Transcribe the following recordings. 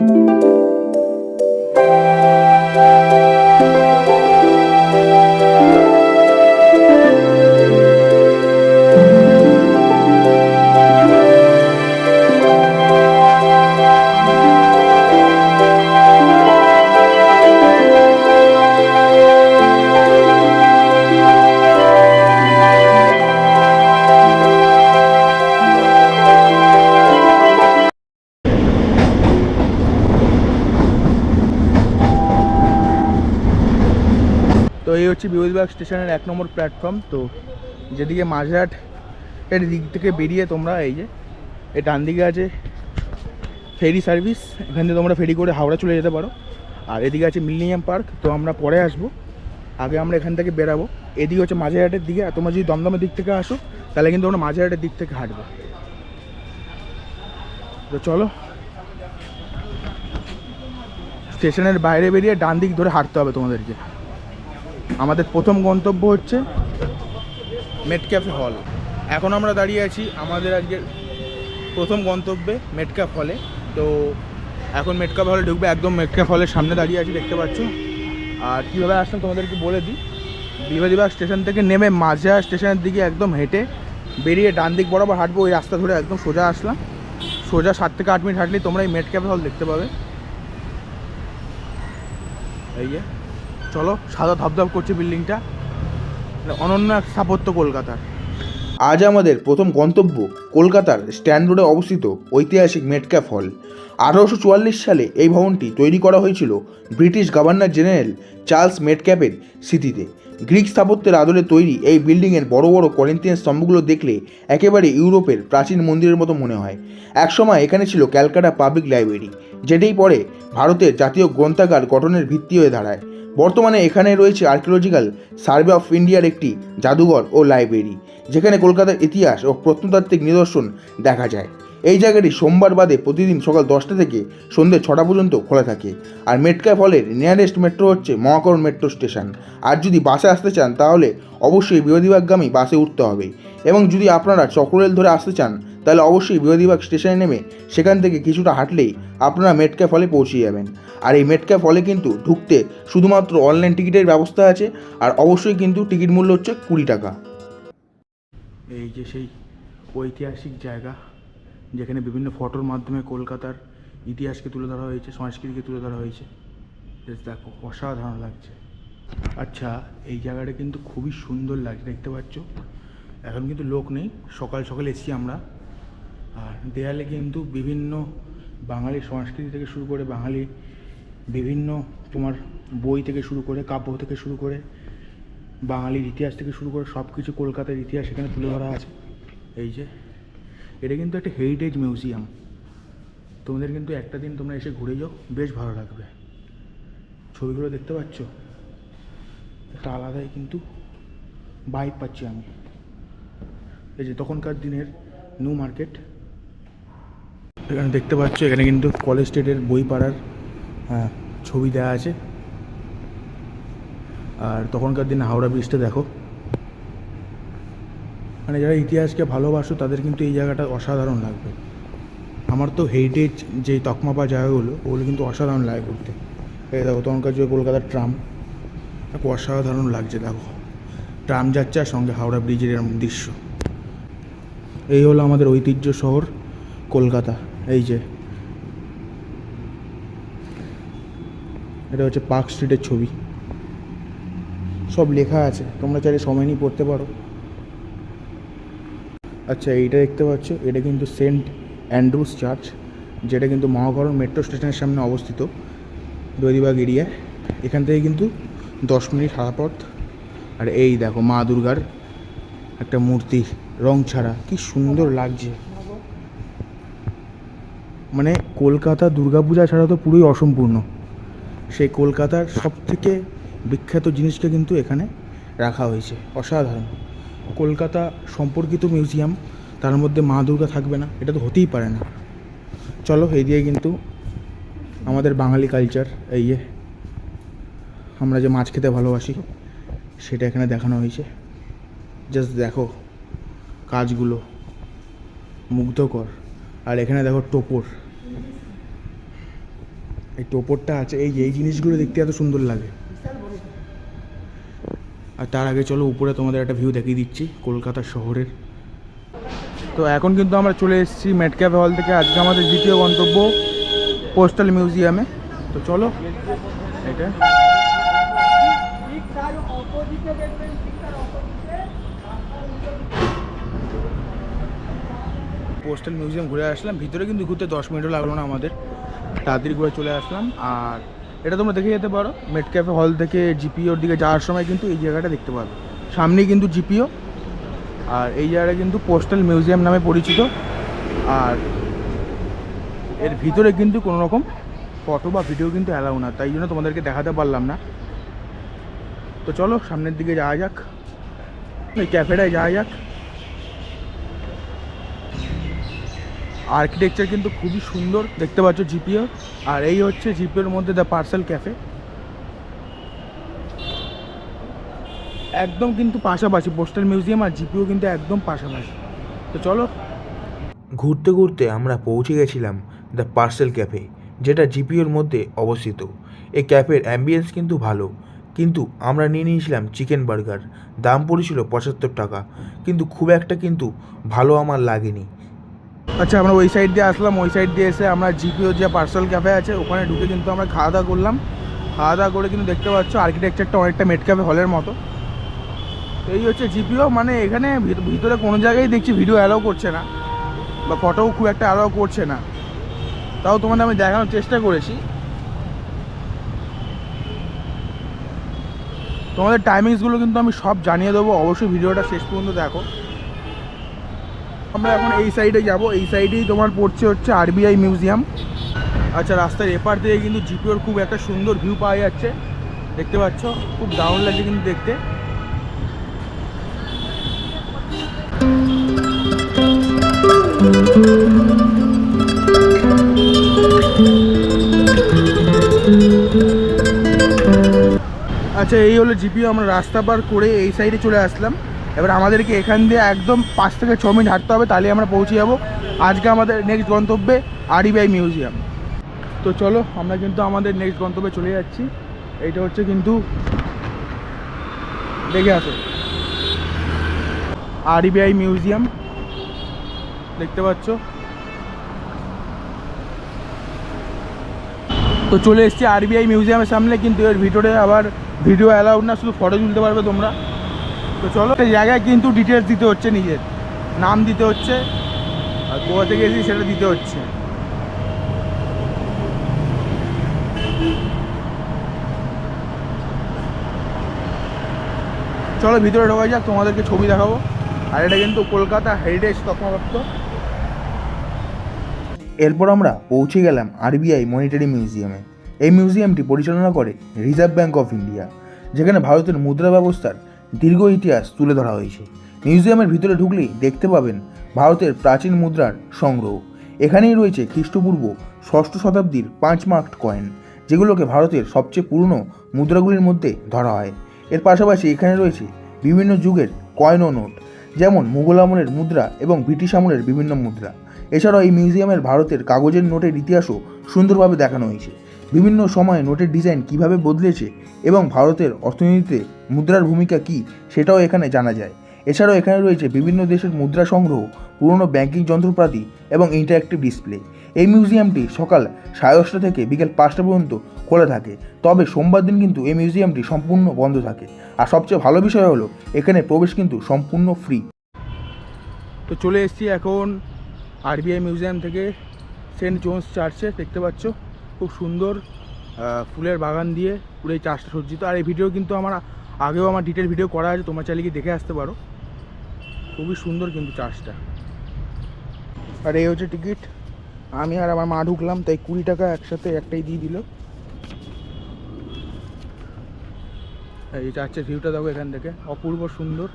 তো এই হচ্ছে বিভূতিবাগ স্টেশনের 1 নম্বর প্ল্যাটফর্ম। তো যেদিকে মাঝেরহাট এর দিক থেকে বেরিয়ে তোমরা এই যে এই ডান দিকে আছে ফেরি সার্ভিস, এখান থেকে তোমরা ফেরি করে হাওড়া চলে যেতে পারো। আর এদিকে আছে মিলেনিয়াম পার্ক, তো আমরা পরে আসবো, আগে আমরা এখান থেকে বেরাবো। এদিকে হচ্ছে মাঝেরহাটের দিকে, আর তোমরা যদি দমদমের দিক থেকে আসো তাহলে কিন্তু আমরা মাঝেরহাটের দিক থেকে হাঁটবো। তো চলো, স্টেশনের বাইরে বেরিয়ে ডান দিক ধরে হাঁটতে হবে তোমাদেরকে। আমাদের প্রথম গন্তব্য হচ্ছে মেটক্যাফে হল। এখন আমরা দাঁড়িয়ে আছি আমাদের আজকের প্রথম গন্তব্যে মেটক্যাফ হলে। তো এখন মেটক্যাফ হলে ঢুকবে, একদম মেটক্যাফ হলের সামনে দাঁড়িয়ে আছি, দেখতে পাচ্ছ। আর কীভাবে আসলাম তোমাদেরকে বলে দিই। বিভূতিবাগ স্টেশন থেকে নেমে মাঝেরহাট স্টেশনের দিকে একদম হেঁটে বেরিয়ে ডান দিক বরাবর হাঁটবো, ওই রাস্তা ধরে একদম সোজা আসলাম। সোজা 7 থেকে 8 মিনিট হাঁটলেই তোমরা এই মেটক্যাফে হল দেখতে পাবে। এই যে চলো, সাদা ধপধপ করছে বিল্ডিংটা, অনন্য এক স্থাপত্য কলকাতার। আজ আমাদের প্রথম গন্তব্য কলকাতার স্ট্যান্ড রোডে অবস্থিত ঐতিহাসিক মেটক্যাফ হল। 1844 সালে এই ভবনটি তৈরি করা হয়েছিল ব্রিটিশ গভর্নর জেনারেল চার্লস মেটক্যাফের স্মৃতিতে। গ্রিক স্থাপত্যের আদলে তৈরি এই বিল্ডিংয়ের বড় বড় করিন্থিয়ান স্তম্ভগুলো দেখলে একেবারে ইউরোপের প্রাচীন মন্দিরের মতো মনে হয়। একসময় এখানে ছিল ক্যালকাটা পাবলিক লাইব্রেরি, যেটিই পরে ভারতের জাতীয় গ্রন্থাগার গঠনের ভিত্তি হয়ে দাঁড়ায়। বর্তমানে এখানে রয়েছে আর্কিওলজিক্যাল সার্ভে অফ ইন্ডিয়ার একটি জাদুঘর ও লাইব্রেরি, যেখানে কলকাতার ইতিহাস ও প্রত্নতাত্ত্বিক নিদর্শন দেখা যায়। এই জায়গাটি সোমবার বাদে প্রতিদিন সকাল 10টা থেকে সন্ধ্যে 6টা পর্যন্ত খোলা থাকে। আর মেটক্যাফ হলের নিয়ারেস্ট মেট্রো হচ্ছে মহাকরণ মেট্রো স্টেশন। আর যদি বাসে আসতে চান তাহলে অবশ্যই বিভূতিবাগগামী বাসে উঠতে হবে, এবং যদি আপনারা চক্ররেল ধরে আসতে চান তাহলে অবশ্যই বিভূতিবাগ স্টেশনে নেমে সেখান থেকে কিছুটা হাঁটলেই আপনারা মেটক্যাফ হলে পৌঁছে যাবেন। আর এই মেটক্যাফ হলে কিন্তু ঢুকতে শুধুমাত্র অনলাইন টিকিটের ব্যবস্থা আছে, আর অবশ্যই কিন্তু টিকিট মূল্য হচ্ছে 20 টাকা। এই যে সেই ঐতিহাসিক জায়গা, যেখানে বিভিন্ন ফটোর মাধ্যমে কলকাতার ইতিহাসকে তুলে ধরা হয়েছে, সংস্কৃতিকে তুলে ধরা হয়েছে। দেখো, অসাধারণ লাগছে। আচ্ছা, এই জায়গাটা কিন্তু খুবই সুন্দর লাগছে, দেখতে পাচ্ছ। এখন কিন্তু লোক নেই, সকাল সকাল এসেছি আমরা। আর দেয়ালে কিন্তু বিভিন্ন বাঙালি সংস্কৃতি থেকে শুরু করে বাঙালি বিভিন্ন তোমার বই থেকে শুরু করে কাব্য থেকে শুরু করে বাঙালির ইতিহাস থেকে শুরু করে সব কিছু কলকাতার ইতিহাস এখানে তুলে ধরা আছে। এই যে এটা কিন্তু একটা হেরিটেজ মিউজিয়াম, তোমাদের কিন্তু একটা দিন তোমরা এসে ঘুরে যাও, বেশ ভালো লাগবে। ছবিগুলো দেখতে পাচ্ছ, একটা আলাদাই কিন্তু ভাইব পাচ্ছি আমি। এই যে তখনকার দিনের নিউ মার্কেট, এখানে দেখতে পাচ্ছ, এখানে কিন্তু কলেজ স্ট্রিটের বই পাড়ার ছবি দেওয়া আছে। আর তখনকার দিনে হাওড়া ব্রিজটা দেখো। মানে যারা ইতিহাসকে ভালোবাসো তাদের কিন্তু এই জায়গাটা অসাধারণ লাগবে। আমার তো হেরিটেজ যে তকমা পাওয়া জায়গাগুলো, ওগুলো কিন্তু অসাধারণ লাগে ঘুরতে। এই দেখো তখনকার যে কলকাতার ট্রাম, দেখো অসাধারণ লাগছে। দেখো ট্রাম যাচ্ছে আর সঙ্গে হাওড়া ব্রিজের এরকম দৃশ্য। এই হলো আমাদের ঐতিহ্য শহর কলকাতা। এই যে এটা হচ্ছে পার্ক স্ট্রিটের ছবি, সব লেখা আছে, তোমরা চাইলে সময় নিয়ে পড়তে পারো। আচ্ছা, এইটা দেখতে পাচ্ছ, এটা কিন্তু সেন্ট অ্যান্ড্রুস চার্চ, যেটা কিন্তু মহাকরণ মেট্রো স্টেশনের সামনে অবস্থিত বিভূতিবাগ এরিয়ায়। এখান থেকে কিন্তু 10 মিনিট হাঁটা পথ। আর এই দেখো মা দুর্গার একটা মূর্তি, রং ছাড়া, কি সুন্দর লাগছে। মানে কলকাতা দুর্গাপূজা ছাড়া তো পুরোই অসম্পূর্ণ। সেই কলকাতার সব থেকে বিখ্যাত জিনিসটা কিন্তু এখানে রাখা হয়েছে, অসাধারণ। কলকাতা সম্পর্কিত মিউজিয়াম, তার মধ্যে মা দুর্গা থাকবে না, এটা তো হতেই পারে না। চলো, এই দিয়ে কিন্তু আমাদের বাঙালি কালচার, এই যে আমরা যে মাছ খেতে ভালোবাসি সেটা এখানে দেখানো হয়েছে। জাস্ট দেখো কাজগুলো, মুগ্ধকর। আর এখানে দেখো টোপর, এই টোপরটা আছে, এই জিনিসগুলো দেখতে এত সুন্দর লাগে। আর তার আগে চলো উপরে তোমাদের একটা ভিউ দেখিয়ে দিচ্ছি কলকাতা শহরের। তো এখন কিন্তু আমরা চলে এসেছি মেটক্যাফে হল থেকে। আজকে আমাদের দ্বিতীয় গন্তব্য পোস্টাল মিউজিয়ামে। তো চলো, এটা পোস্টাল মিউজিয়াম ঘুরে আসলাম। ভিতরে কিন্তু ঘুরতে 10 মিনিটও লাগলো না আমাদের, তাড়াতাড়ি ঘুরে চলে আসলাম। আর এটা তোমরা দেখে যেতে পারো, মেটক্যাফে হল থেকে জিপিওর দিকে যাওয়ার সময় কিন্তু এই জায়গাটা দেখতে পাবে। সামনেই কিন্তু জিপিও, আর এই জায়গাটা কিন্তু পোস্টাল মিউজিয়াম নামে পরিচিত। আর এর ভিতরে কিন্তু কোনো রকম ফটো বা ভিডিও কিন্তু অ্যালাউ না, তাই জন্য তোমাদেরকে দেখাতে পারলাম না। তো চলো সামনের দিকে যাওয়া যাক, এই ক্যাফেটায় যাওয়া যাক। আর্কিটেকচার কিন্তু খুবই সুন্দর, দেখতে পাচ্ছ জিপিও। আর এই হচ্ছে জিপিওর মধ্যে দ্য পার্সেল ক্যাফে, একদম কিন্তু পাশাপাশি। পোস্টাল মিউজিয়াম আর জিপিও কিন্তু একদম পাশাপাশি। তো চলো, ঘুরতে ঘুরতে আমরা পৌঁছে গেছিলাম দ্য পার্সেল ক্যাফে, যেটা জিপিওর মধ্যে অবস্থিত। এই ক্যাফের অ্যাম্বিয়েন্স কিন্তু ভালো, কিন্তু আমরা নিয়ে নিয়েছিলাম চিকেন বার্গার। দাম পড়েছিল 75 টাকা, কিন্তু খুব একটা কিন্তু ভালো আমার লাগেনি। আচ্ছা আমরা ওই সাইড দিয়ে আসলাম। ওই সাইড দিয়ে এসে আমরা জিপিও যে পার্সেল ক্যাফে আছে ওখানে ঢুকে কিন্তু আমরা খাওয়া দাওয়া করলাম। খাওয়া দাওয়া করে কিন্তু দেখতে পাচ্ছ আর্কিটেকচারটা অনেকটা মেটক্যাফে হলের মতো। এই হচ্ছে জিপিও। মানে এখানে ভিতরে কোনো জায়গায় দেখছি ভিডিও অ্যালাউ করছে না, বা ফটোও খুব একটা অ্যালাউ করছে না। তাও তোমাদের আমি দেখানোর চেষ্টা করেছি। তোমাদের টাইমিংসগুলো কিন্তু আমি সব জানিয়ে দেবো, অবশ্যই ভিডিওটা শেষ পর্যন্ত দেখো। আমরা এখন এই সাইডে যাব। এই সাইডেই তোমার পড়ছে হচ্ছে আরবিআই মিউজিয়াম। আচ্ছা রাস্তার এপার থেকে কিন্তু জিপিওর খুব একটা সুন্দর ভিউ পাওয়া যাচ্ছে, দেখতে পাচ্ছ, খুব দারুণ লাগছে কিন্তু দেখতে। আচ্ছা এই হলো জিপিও। আমরা রাস্তা পার করে এই সাইডে চলে আসলাম। এবার আমাদেরকে এখান দিয়ে একদম 5 থেকে 6 মিনিট হাঁটতে হবে, তাহলে আমরা পৌঁছে যাব আজকে আমাদের নেক্সট গন্তব্যে আরবিআই মিউজিয়াম। তো চলো আমরা কিন্তু আমাদের নেক্সট গন্তব্যে চলে যাচ্ছি। এইটা হচ্ছে কিন্তু, দেখে আসো, আরবিআই মিউজিয়াম, দেখতে পাচ্ছ। তো চলে এসেছি আরবিআই মিউজিয়ামের সামনে, কিন্তু এর ভিতরে আবার ভিডিও অ্যালাউড না, শুধু ফটো তুলতে পারবে তোমরা। তো চলো, একটা জায়গায় কিন্তু ডিটেলস দিতে হচ্ছে, নিজের নাম দিতে হচ্ছে, আর কোথা থেকে এসেছি সেটা দিতে হচ্ছে। চলো ভিতরে ঢোকা যাক, তোমাদেরকে ছবি দেখাবো। আর এটা কিন্তু কলকাতা হেরিটেজ তকমাপ্রাপ্ত। এরপর আমরা পৌঁছে গেলাম আরবিআই মনিটারি মিউজিয়ামে। এই মিউজিয়ামটি পরিচালনা করে রিজার্ভ ব্যাঙ্ক অফ ইন্ডিয়া, যেখানে ভারতের মুদ্রা ব্যবস্থার দীর্ঘ ইতিহাস তুলে ধরা হয়েছে। মিউজিয়ামের ভিতরে ঢুকলেই দেখতে পাবেন ভারতের প্রাচীন মুদ্রার সংগ্রহ। এখানেই রয়েছে খ্রিস্টপূর্ব 6ষ্ঠ শতাব্দীর 5 মার্কড কয়েন, যেগুলোকে ভারতের সবচেয়ে পুরনো মুদ্রাগুলির মধ্যে ধরা হয়। এর পাশাপাশি এখানে রয়েছে বিভিন্ন যুগের কয়েন ও নোট, যেমন মুঘল আমলের মুদ্রা এবং ব্রিটিশ আমলের বিভিন্ন মুদ্রা। এছাড়াও এই মিউজিয়ামের ভারতের কাগজের নোটের ইতিহাসও সুন্দরভাবে দেখানো হয়েছে। বিভিন্ন সময়ে নোটের ডিজাইন কিভাবে বদলেছে এবং ভারতের অর্থনীতিতে মুদ্রার ভূমিকা কী, সেটাও এখানে জানা যায়। এছাড়াও এখানে রয়েছে বিভিন্ন দেশের মুদ্রা সংগ্রহ, পুরনো ব্যাংকিং যন্ত্রপাতি এবং ইন্টারঅ্যাক্টিভ ডিসপ্লে। এই মিউজিয়ামটি সকাল 8:30 থেকে বিকেল 5টা পর্যন্ত খোলা থাকে, তবে সোমবার দিন কিন্তু এই মিউজিয়ামটি সম্পূর্ণ বন্ধ থাকে। আর সবচেয়ে ভালো বিষয় হলো এখানে প্রবেশ কিন্তু সম্পূর্ণ ফ্রি। তো চলে এসেছি এখন আরবিআই মিউজিয়াম থেকে সেন্ট জোন্স চার্চে, দেখতে পাচ্ছ খুব সুন্দর ফুলের বাগান দিয়ে পুরো এই চার্চটা সজ্জিত। আর এই ভিডিও কিন্তু আগেও আমার ডিটেল ভিডিও করা আছে, তোমরা চাইলে কি দেখে আসতে পারো। খুবই সুন্দর কিন্তু চার্চটা। আর এই হচ্ছে টিকিট। আমি আর আমার মা ঢুকলাম, তাই 20 টাকা একসাথে একটাই দিয়ে দিল। এই চার্চের ভিউটা দেখো এখান থেকে, অপূর্ব সুন্দর।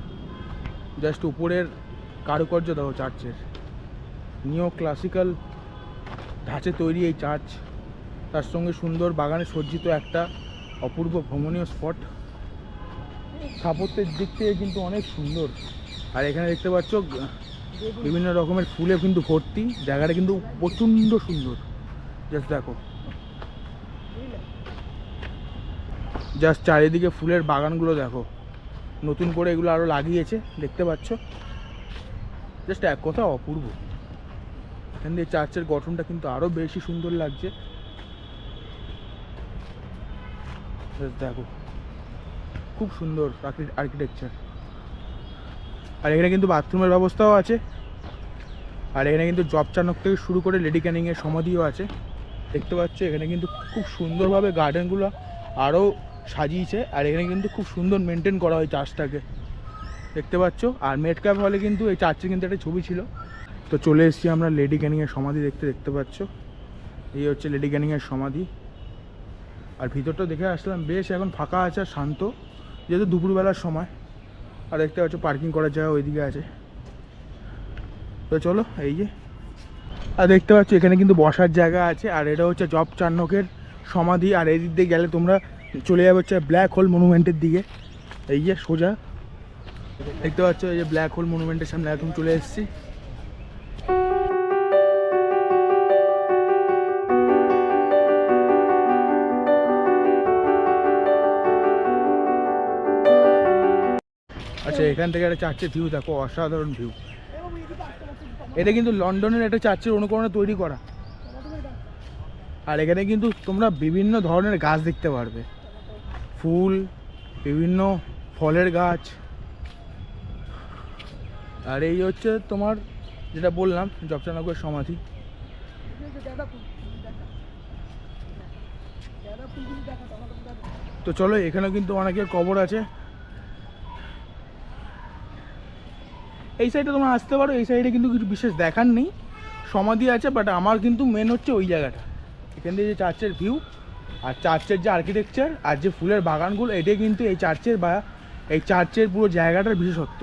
জাস্ট উপরের কারুকার্য দেখো চার্চের, নিও ক্লাসিক্যাল ধাঁচে তৈরি এই চার্চ, তার সঙ্গে সুন্দর বাগানে সজ্জিত একটা অপূর্ব ভ্রমণীয় স্পট। স্থাপত্যের দিক থেকে কিন্তু অনেক সুন্দর। আর এখানে দেখতে পাচ্ছ বিভিন্ন রকমের ফুলে কিন্তু ভর্তি, জায়গাটা কিন্তু প্রচণ্ড সুন্দর। জাস্ট দেখো, জাস্ট চারিদিকে ফুলের বাগানগুলো দেখো, নতুন করে এগুলো আরও লাগিয়েছে, দেখতে পাচ্ছ। জাস্ট এক কথা অপূর্ব। এখান দিয়ে চার্চের গঠনটা কিন্তু আরও বেশি সুন্দর লাগছে। দেখো খুব সুন্দর আর্কিটেকচার। আর এখানে কিন্তু বাথরুমের ব্যবস্থাও আছে। আর এখানে কিন্তু জব চানক থেকে শুরু করে লেডি ক্যানিংয়ের সমাধিও আছে, দেখতে পাচ্ছ। এখানে কিন্তু খুব সুন্দরভাবে গার্ডেনগুলো আরও সাজিয়েছে। আর এখানে কিন্তু খুব সুন্দর মেনটেন করা হয় চার্চটাকে, দেখতে পাচ্ছ। আর মেটক্যাপ হলে কিন্তু এই চার্চের কিন্তু একটা ছবি ছিল। তো চলে এসেছি আমরা লেডি ক্যানিংয়ের সমাধি দেখতে পাচ্ছ। এই হচ্ছে লেডি ক্যানিংয়ের সমাধি। আর ভিতরটা দেখে আসলাম, বেশ এখন ফাঁকা আছে আর শান্ত, যেহেতু দুপুরবেলার সময়। আর দেখতে পাচ্ছ পার্কিং করার জায়গা ওইদিকে আছে। তো চলো, এই যে। আর দেখতে পাচ্ছ এখানে কিন্তু বসার জায়গা আছে। আর এটা হচ্ছে জব চান্নকের সমাধি। আর এই দিক দিয়ে গেলে তোমরা চলে যাবে হচ্ছে ব্ল্যাক হোল মনুমেন্টের দিকে। এই যে সোজা দেখতে পাচ্ছ, এই যে ব্ল্যাক হোল মনুমেন্টের সামনে একদম চলে এসেছি। আচ্ছা, এখান থেকে একটা চার্চের ভিউ দেখো, অসাধারণ ভিউ। এটা কিন্তু লন্ডনের একটা চার্চের অনুকরণে তৈরি করা। আর এখানে কিন্তু তোমরা বিভিন্ন ধরনের গাছ দেখতে পারবে, ফুল, বিভিন্ন ফলের গাছ। আর এই হচ্ছে তোমার যেটা বললাম জবচানকের সমাধি। তো চলো, এখানেও কিন্তু অনেকের কবর আছে। এই সাইডে তোমরা আসতে পারো, এই সাইডে কিন্তু কিছু বিশেষ দেখার নেই, সমাধি আছে। বাট আমার কিন্তু মেন হচ্ছে ওই জায়গাটা, এখান থেকে যে চার্চের ভিউ আর চার্চের যে আর্কিটেকচার আর যে ফুলের বাগানগুলো, এটাই কিন্তু এই চার্চের বা এই চার্চের পুরো জায়গাটার বিশেষত্ব।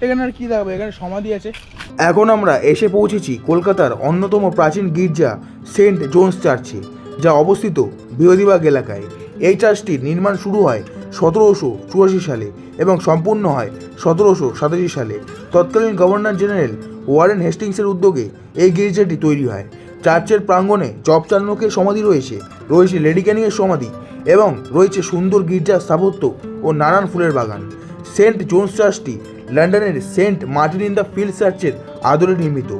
এখানে আর কী দেখাবো, এখানে সমাধি আছে। এখন আমরা এসে পৌঁছেছি কলকাতার অন্যতম প্রাচীন গির্জা সেন্ট জোনস চার্চে, যা অবস্থিত বিরোধীবাগ এলাকায়। এই চার্চটির নির্মাণ শুরু হয় 1784 সালে এবং সম্পূর্ণ হয় 1787 সালে। তৎকালীন গভর্নর জেনারেল ওয়ারেন হেস্টিংসের উদ্যোগে এই গির্জাটি তৈরি হয়। চার্চের প্রাঙ্গণে জব চান্নকের সমাধি রয়েছে, লেডি ক্যানিংয়ের সমাধি এবং রয়েছে সুন্দর গির্জার স্থাপত্য ও নানান ফুলের বাগান। সেন্ট জোনস চার্চটি লন্ডনের Saint Martin in the Field চার্চের আদলে নির্মিত।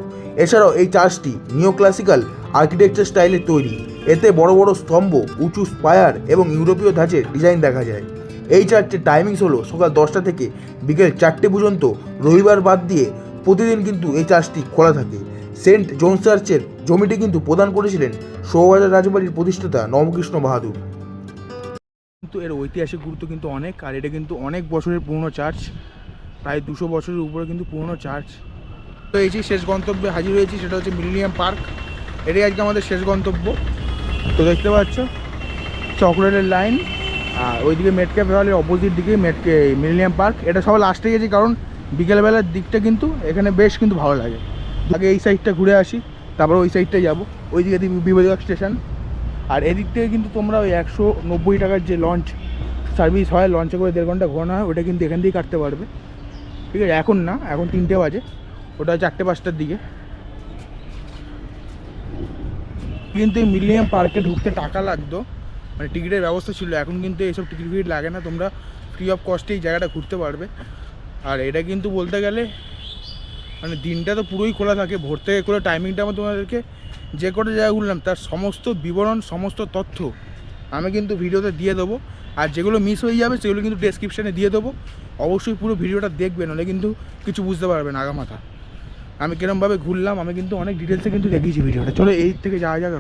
এছাড়াও এই চার্চটি নিও ক্লাসিক্যাল আর্কিটেকচার স্টাইলে তৈরি। এতে বড় বড় স্তম্ভ, উঁচু স্পায়ার এবং ইউরোপীয় ধাঁচের ডিজাইন দেখা যায়। এই চার্চের টাইমিংস হলো সকাল 10টা থেকে বিকেল 4টে পর্যন্ত, রবিবার বাদ দিয়ে প্রতিদিন কিন্তু এই চার্চটি খোলা থাকে। সেন্ট জোনস চার্চের জমিটি কিন্তু প্রদান করেছিলেন সৌবাজার রাজবাড়ির প্রতিষ্ঠাতা নবকৃষ্ণ বাহাদুর। কিন্তু এর ঐতিহাসিক গুরুত্ব কিন্তু অনেক। আর এটা কিন্তু অনেক বছরের পুরনো চার্চ, প্রায় 200 বছরের উপরে কিন্তু পুরনো চার্চ। তো এই যে শেষ গন্তব্যে হাজির হয়েছি, সেটা হচ্ছে মিলেনিয়াম পার্ক। এটাই আজকে আমাদের শেষ গন্তব্য। তো দেখতে পাচ্ছ চকলেটের লাইন, আর ওইদিকে মেটক্যাপ হলের অপোজিট দিকে মিলেনিয়াম পার্ক। এটা সবাই লাস্টে গেছি, কারণ বিকেলবেলার দিকটা কিন্তু এখানে বেশ কিন্তু ভালো লাগে। আগে এই সাইডটা ঘুরে আসি, তারপর ওই সাইডটায় যাবো, ওইদিকে বিবেচক স্টেশন। আর এদিক থেকে কিন্তু তোমরা ওই 190 টাকার যে লঞ্চ সার্ভিস হয়, লঞ্চে করে 1.5 ঘন্টা ঘোরানো হয়, ওটা কিন্তু এখান থেকেই কাটতে পারবে। ঠিক আছে, এখন না, এখন 3টে বাজে, ওটা 4টে-5টার দিকে। কিন্তু এই মিলেনিয়াম পার্কে ঢুকতে টাকা লাগতো, মানে টিকিটের ব্যবস্থা ছিল। এখন কিন্তু এইসব টিকিট ফিকিট লাগে না, তোমরা ফ্রি অফ কস্টে এই জায়গাটা ঘুরতে পারবে। আর এটা কিন্তু বলতে গেলে মানে দিনটা তো পুরোই খোলা থাকে, ভোর থেকে করে টাইমিংটা আমি তোমাদেরকে যে কটা জায়গা ঘুরলাম তার সমস্ত বিবরণ, সমস্ত তথ্য আমি কিন্তু ভিডিওতে দিয়ে দেবো। আর যেগুলো মিস হয়ে যাবে সেগুলো কিন্তু ডেসক্রিপশানে দিয়ে দেবো। অবশ্যই পুরো ভিডিওটা দেখবেন, নাহলে কিন্তু কিছু বুঝতে পারবেন আগামাথা আমি কিরমভাবে ঘুরলাম। আমি কিন্তু অনেক ডিটেলসে কিন্তু দেখিয়েছি ভিডিওটা। চলো এই থেকে যাওয়া যাক।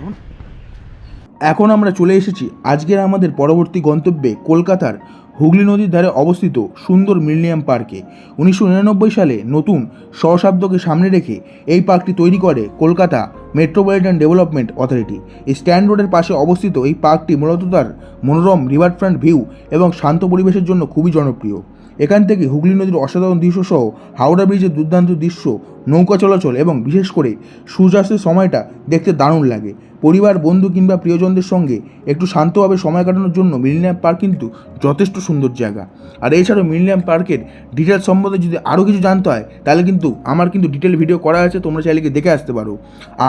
এখন আমরা চলে এসেছি আজকের আমাদের পরবর্তী গন্তব্যে, কলকাতার হুগলি নদীর ধারে অবস্থিত সুন্দর মিলেনিয়াম পার্কে। 1999 সালে নতুন সহস্রাব্দকে সামনে রেখে এই পার্কটি তৈরি করে কলকাতা মেট্রোপলিটন ডেভেলপমেন্ট অথরিটি। এই স্ট্যান্ড রোডের পাশে অবস্থিত এই পার্কটি মূলত তার মনোরম রিভারফ্রন্ট ভিউ এবং শান্ত পরিবেশের জন্য খুবই জনপ্রিয়। এখান থেকে হুগলি নদীর অসাধারণ দৃশ্যসহ হাওড়া ব্রিজের দুর্দান্ত দৃশ্য, নৌকা চলাচল এবং বিশেষ করে সূর্যাস্তের সময়টা দেখতে দারুণ লাগে। পরিবার, বন্ধু কিংবা প্রিয়জনদের সঙ্গে একটু শান্তভাবে সময় কাটানোর জন্য মিলেনিয়াম পার্ক কিন্তু যথেষ্ট সুন্দর জায়গা। আর এছাড়াও মিলেনিয়াম পার্কের ডিটেলস সম্বন্ধে যদি আরও কিছু জানতে হয় তাহলে কিন্তু আমার কিন্তু ডিটেল ভিডিও করা আছে, তোমরা চাইলে গিয়ে দেখে আসতে পারো।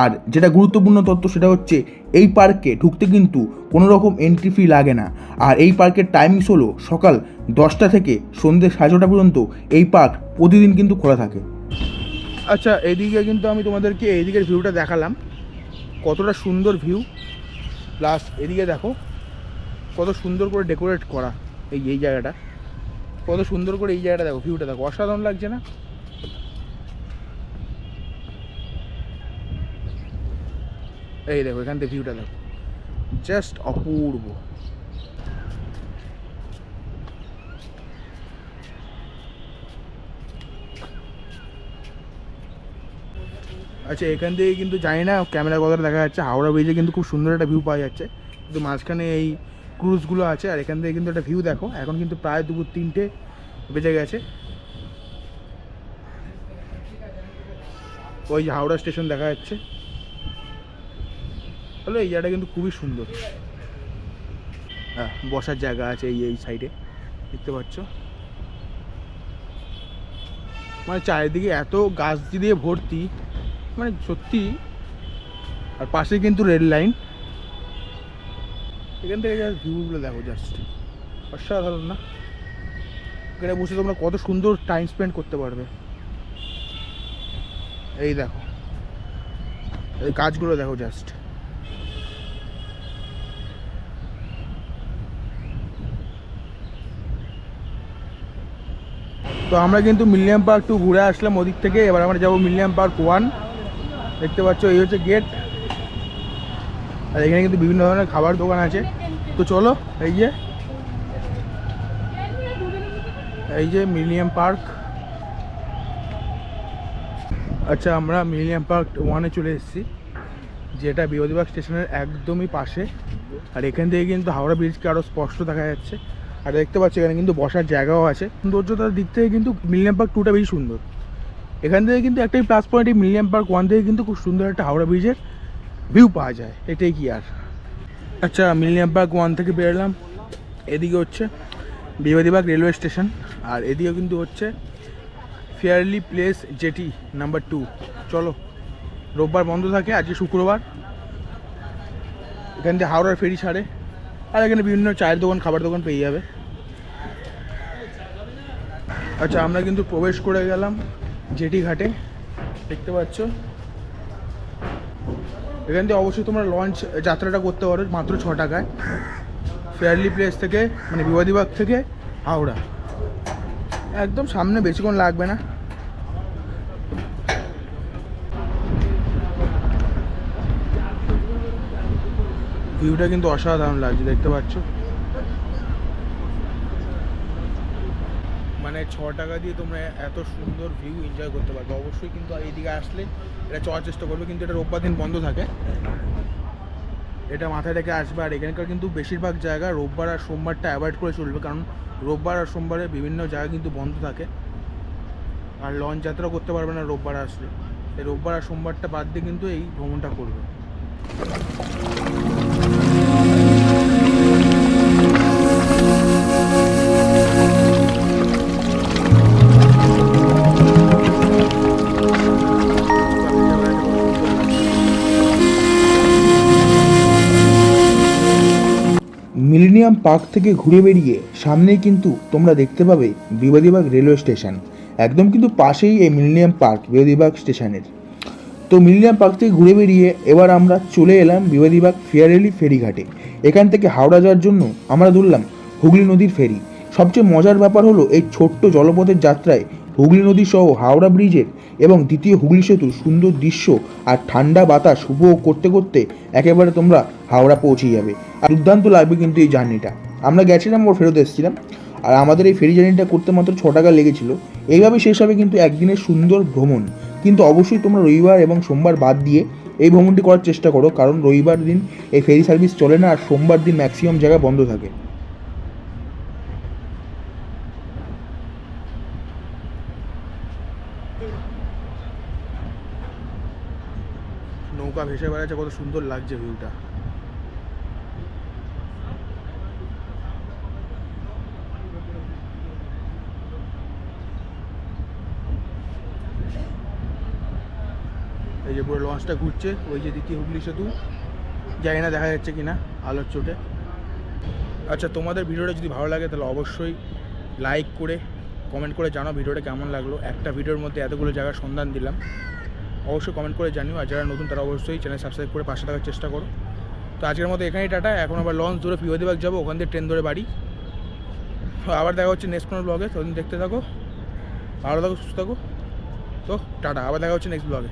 আর যেটা গুরুত্বপূর্ণ তথ্য সেটা হচ্ছে এই পার্কে ঢুকতে কিন্তু কোনো রকম এন্ট্রি ফি লাগে না। আর এই পার্কের টাইমিংস হলো সকাল 10টা থেকে সন্ধ্যে 6:30 পর্যন্ত এই পার্ক প্রতিদিন কিন্তু খোলা থাকে। আচ্ছা, এদিকে কিন্তু আমি তোমাদেরকে এইদিকের ভিউটা দেখালাম, কতটা সুন্দর ভিউ। প্লাস এদিকে দেখো কত সুন্দর করে ডেকোরেট করা এই জায়গাটা, কত সুন্দর করে এই জায়গাটা দেখো, ভিউটা দেখো, অসাধারণ লাগছে না? এই দেখো এখান থেকে ভিউটা দেখো, জাস্ট অপূর্ব। আচ্ছা, এখান থেকে কিন্তু জানি না ক্যামেরা কতটা দেখা যাচ্ছে, হাওড়া ব্রিজে কিন্তু খুব সুন্দর একটা ভিউ পাওয়া যাচ্ছে, কিন্তু মাঝখানে এই ক্রুজগুলো আছে। আর এখান থেকে কিন্তু একটা ভিউ দেখো, এখন কিন্তু প্রায় 2-3টে বেজে গেছে। ওই যে হাওড়া স্টেশন দেখা যাচ্ছে। হলো এই জায়গাটা কিন্তু খুবই সুন্দর। হ্যাঁ, বসার জায়গা আছে এই সাইডে, দেখতে পাচ্ছ। মানে চারিদিকে এত গাছ দিয়ে ভর্তি, মানে সত্যি। আর পাশে কিন্তু রেল লাইন। এখান থেকে জাস্ট ভিউগুলো দেখো, জাস্ট অসাধারণ না? এখানে বসে তোমরা কত সুন্দর টাইম স্পেন্ড করতে পারবে। এই দেখো এই গাছগুলো দেখো জাস্ট। তো আমরা কিন্তু মিলেনিয়াম পার্ক 2 ঘুরে আসলাম ওদিক থেকে। এবার আমরা যাবো মিলেনিয়াম পার্ক 1। দেখতে পাচ্ছ এই হচ্ছে গেট। আর এখানে কিন্তু বিভিন্ন ধরনের খাবার দোকান আছে। তো চলো, এই যে মিলেনিয়াম পার্ক। আচ্ছা, আমরা মিলেনিয়াম পার্ক 1-এ চলে এসেছি, যেটা বিবাদীবাগ স্টেশনের একদমই পাশে। আর এখান থেকে কিন্তু হাওড়া ব্রিজকে আরও স্পষ্ট দেখা যাচ্ছে। আর দেখতে পাচ্ছি এখানে কিন্তু বসার জায়গাও আছে। সৌন্দর্যতার দিক থেকে কিন্তু মিলেনিয়াম পার্ক 2টা বেশি সুন্দর। এখান থেকে কিন্তু একটাই প্লাস পয়েন্ট, এই মিলেনিয়াম পার্ক 1 থেকে কিন্তু খুব সুন্দর একটা হাওড়া ব্রিজের ভিউ পাওয়া যায়, এটাই কি আর। আচ্ছা, মিলেনিয়াম পার্ক 1 থেকে বেরোলাম। এদিকে হচ্ছে বিবাদীবাগ রেলওয়ে স্টেশন, আর এদিকে কিন্তু হচ্ছে ফেয়ারলি প্লেস জেটি নাম্বার 2। চলো, রোববার বন্ধ থাকে, আজকে শুক্রবার। এখান থেকে হাওড়ার ফেরি ছাড়ে। আর এখানে বিভিন্ন চায়ের দোকান, খাবার দোকান পেয়ে যাবে। আচ্ছা, আমরা কিন্তু প্রবেশ করে গেলাম জেটি ঘাটে, দেখতে পাচ্ছ। এখান থেকে অবশ্যই তোমরা লঞ্চ যাত্রাটা করতে পারো মাত্র 6 টাকায়, ফেয়ারলি প্লেস থেকে, মানে বিবাদীবাগ থেকে হাওড়া। একদম সামনে, বেশিক্ষণ লাগবে না। ভিউটা কিন্তু অসাধারণ লাগছে, দেখতে পাচ্ছ। মানে 6 টাকা দিয়ে তোমরা এত সুন্দর ভিউ এনজয় করতে পারবে। অবশ্যই কিন্তু এইদিকে আসলে এটা চাওয়ার চেষ্টা করবে, কিন্তু এটা রোববার দিন বন্ধ থাকে, এটা মাথায় রেখে আসবে। আর এখানকার কিন্তু বেশিরভাগ জায়গা রোববার আর সোমবারটা অ্যাভয়েড করে চলবে, কারণ রোববার আর সোমবারে বিভিন্ন জায়গা কিন্তু বন্ধ থাকে। আর লঞ্চ যাত্রা করতে পারবে না রোববার আসলে। এই রোববার আর সোমবারটা বাদ দিয়ে কিন্তু এই ভ্রমণটা করবে। মিলেনিয়াম পার্ক থেকে ঘুরে বেরিয়ে সামনেই কিন্তু তোমরা দেখতে পাবে বিবাদীবাগ রেলওয়ে স্টেশন। একদম কিন্তু পাশেই এই মিলেনিয়াম পার্ক বিবাদীবাগ স্টেশনের। তো মিলেনিয়াম পার্ক থেকে ঘুরে বেরিয়ে এবার আমরা চলে এলাম বিবাদীবাগ ফেয়ারলি ফেরিঘাটে। এখান থেকে হাওড়া যাওয়ার জন্য আমরা ধরলাম হুগলি নদীর ফেরি। সবচেয়ে মজার ব্যাপার হলো এই ছোট্ট জলপথের যাত্রায় হুগলি নদী সহ হাওড়া ব্রিজের এবং দ্বিতীয় হুগলি সেতুর সুন্দর দৃশ্য আর ঠান্ডা বাতাস উপভোগ করতে করতে একেবারে তোমরা হাওড়া পৌঁছে যাবে। আর দুর্দান্ত লাগবে কিন্তু এই জার্নিটা। আমরা গেছিলাম ওর ফেরত এসেছিলাম, আর আমাদের এই ফেরি জার্নিটা করতে মাত্র 6 টাকা লেগেছিল। এইভাবে শেষ হবে কিন্তু একদিনের সুন্দর ভ্রমণ। কিন্তু অবশ্যই তোমরা রবিবার এবং সোমবার বাদ দিয়ে এই ভ্রমণটি করার চেষ্টা করো, কারণ রবিবার দিন এই ফেরি সার্ভিস চলে না, আর সোমবার দিন ম্যাক্সিমাম জায়গা বন্ধ থাকে। নৌকা ভেসে বেড়াচ্ছে, কত সুন্দর লাগছে ভিউটা। এই যে পুরো লঞ্চটা ঘুরছে, ওই যে দ্বিতীয় হুগলি সেতু, জানি না দেখা যাচ্ছে কিনা আলোর চোটে। আচ্ছা, তোমাদের ভিডিওটা যদি ভালো লাগে তাহলে অবশ্যই লাইক করে কমেন্ট করে জানাও ভিডিওটা কেমন লাগলো। একটা ভিডিওর মধ্যে এতগুলো জায়গার সন্ধান দিলাম, অবশ্যই কমেন্ট করে জানিও। আর যারা নতুন তারা অবশ্যই চ্যানেল সাবস্ক্রাইব করে পাশে থাকার চেষ্টা করো। তো আজকের মতো এখানেই টাটা। এখন আবার লঞ্চ ধরে ফিরোজবাগ যাবো, ওখান থেকে ট্রেন ধরে বাড়ি। তো আবার দেখা হচ্ছে নেক্সট কোনো ব্লগে, ততদিন দেখতে থাকো, ভালো থাকো, সুস্থ থাকো। তো টাটা, আবার দেখা হচ্ছে নেক্সট ব্লগে।